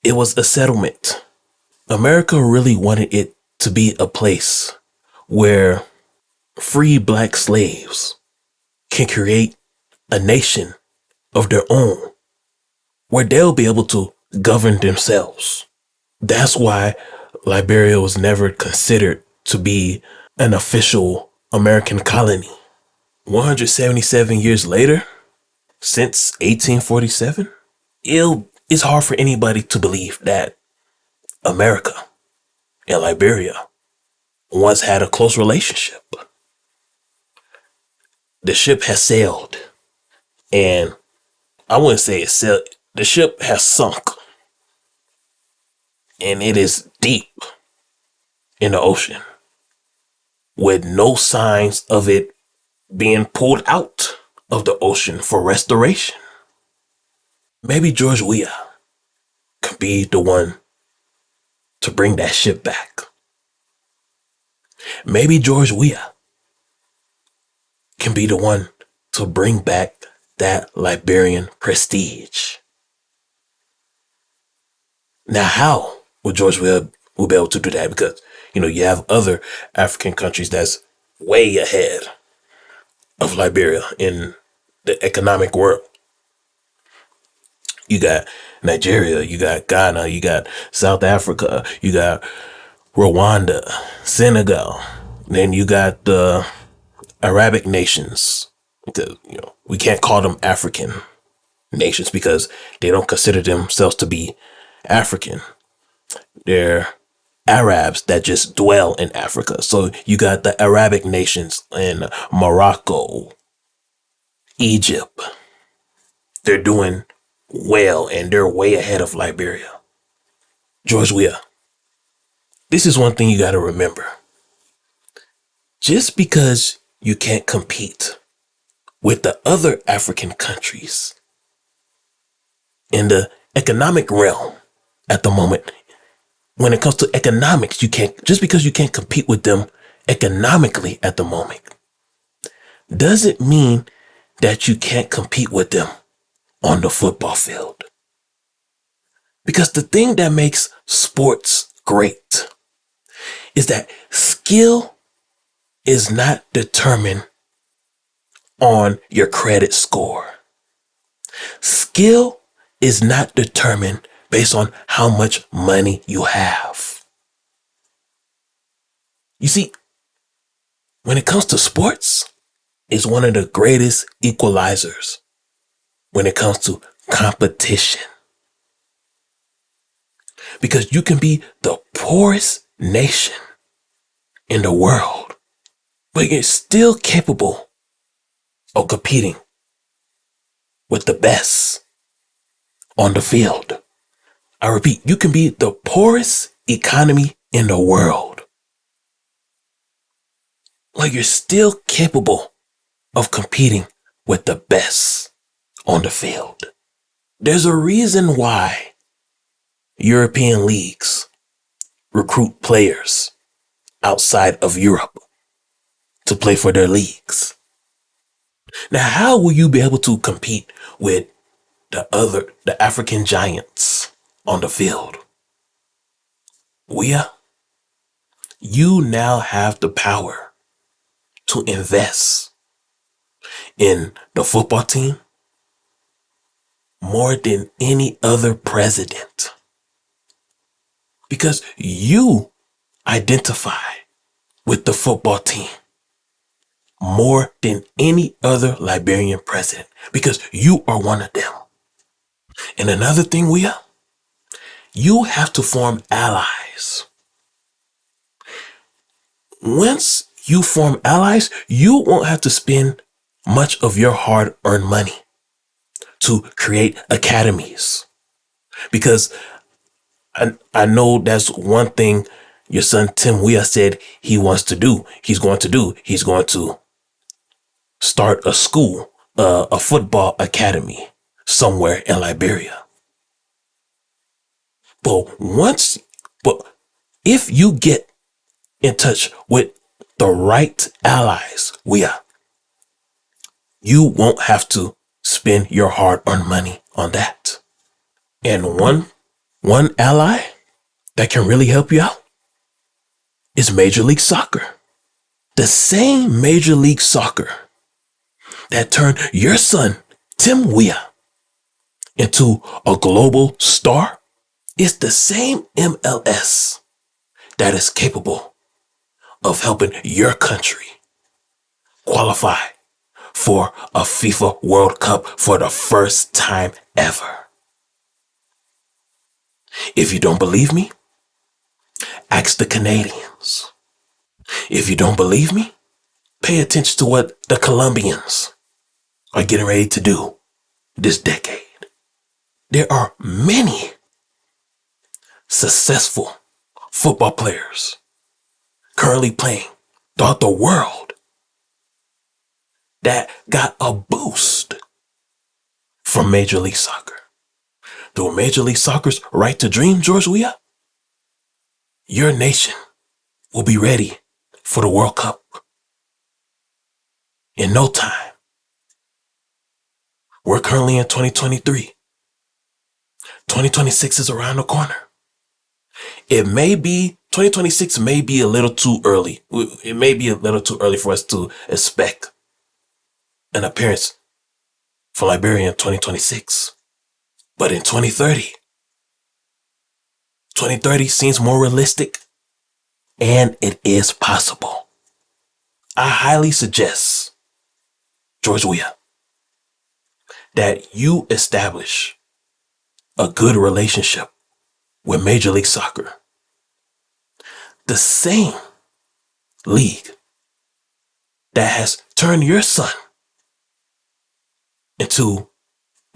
It was a settlement. America really wanted it to be a place where free black slaves can create a nation of their own, where they'll be able to govern themselves. That's why Liberia was never considered to be an official American colony. 177 years later, since 1847, it's hard for anybody to believe that America and Liberia once had a close relationship. The ship has sailed, and I wouldn't say it sailed. The ship has sunk, and it is deep in the ocean with no signs of it being pulled out of the ocean for restoration. Maybe George Weah could be the one to bring that ship back. Maybe George Weah can be the one to bring back that Liberian prestige. Now, how would George Weah be able to do that? Because, you have other African countries that's way ahead of Liberia in the economic world. You got Nigeria, you got Ghana, you got South Africa, you got Rwanda, Senegal. Then you got the Arabic nations. We can't call them African nations because they don't consider themselves to be African. They're Arabs that just dwell in Africa. So you got the Arabic nations in Morocco, Egypt. They're doing well and they're way ahead of Liberia. George Weah, this is one thing you got to remember. Just because you can't compete with the other African countries in the economic realm at the moment, when it comes to economics, just because you can't compete with them economically at the moment, doesn't mean that you can't compete with them on the football field. Because the thing that makes sports great is that skill is not determined on your credit score. Skill is not determined based on how much money you have. You see, when it comes to sports, it's one of the greatest equalizers when it comes to competition. Because you can be the poorest nation in the world, but you're still capable of competing with the best on the field. I repeat, you can be the poorest economy in the world, but you're still capable of competing with the best on the field. There's a reason why European leagues recruit players outside of Europe to play for their leagues. Now, how will you be able to compete with the African giants on the field? Weah, you now have the power to invest in the football team more than any other president. Because you identify with the football team more than any other Liberian president. Because you are one of them. And another thing, Weah, you have to form allies. Once you form allies, you won't have to spend much of your hard-earned money to create academies. Because I know that's one thing your son Tim Weah said he wants to do. He's going to start a school, a football academy somewhere in Liberia. But if you get in touch with the right allies, Weah, you won't have to spend your hard-earned money on that. And one One ally that can really help you out is Major League Soccer. The same Major League Soccer that turned your son, Tim Weah, into a global star is the same MLS that is capable of helping your country qualify for a FIFA World Cup for the first time ever. If you don't believe me, ask the Canadians. If you don't believe me, pay attention to what the Colombians are getting ready to do this decade. There are many successful football players currently playing throughout the world that got a boost from Major League Soccer. Through Major League Soccer's right to dream, George Weah, your nation will be ready for the World Cup in no time. We're currently in 2023. 2026 is around the corner. It may be, 2026 may be a little too early. It may be a little too early for us to expect an appearance for Liberia in 2026. But in 2030 seems more realistic, and it is possible. I highly suggest, George Weah, that you establish a good relationship with Major League Soccer. The same league that has turned your son into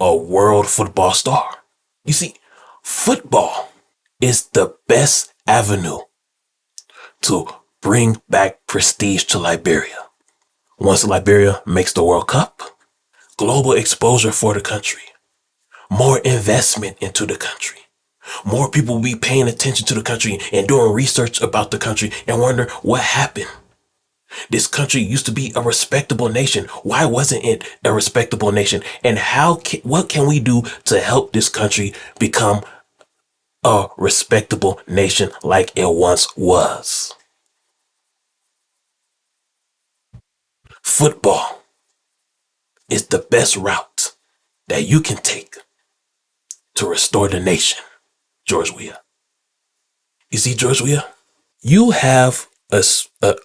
a world football star. You see, football is the best avenue to bring back prestige to Liberia. Once Liberia makes the World Cup, global exposure for the country, more investment into the country. More people will be paying attention to the country and doing research about the country and wonder what happened. This country used to be a respectable nation. Why wasn't it a respectable nation? And what can we do to help this country become a respectable nation like it once was? Football is the best route that you can take to restore the nation, George Weah. You see, George Weah, you have an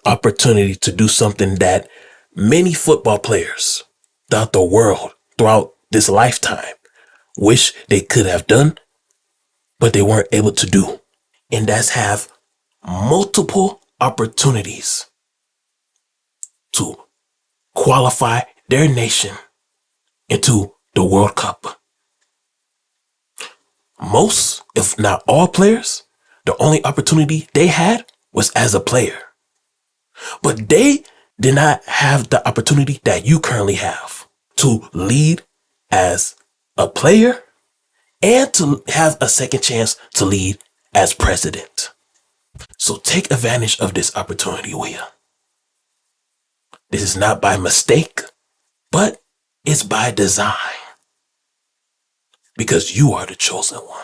opportunity to do something that many football players throughout the world, throughout this lifetime, wish they could have done, but they weren't able to do. And that's have multiple opportunities to qualify their nation into the World Cup. Most, if not all players, the only opportunity they had was as a player. But they did not have the opportunity that you currently have to lead as a player and to have a second chance to lead as president. So take advantage of this opportunity, Weah. This is not by mistake, but it's by design. Because you are the chosen one.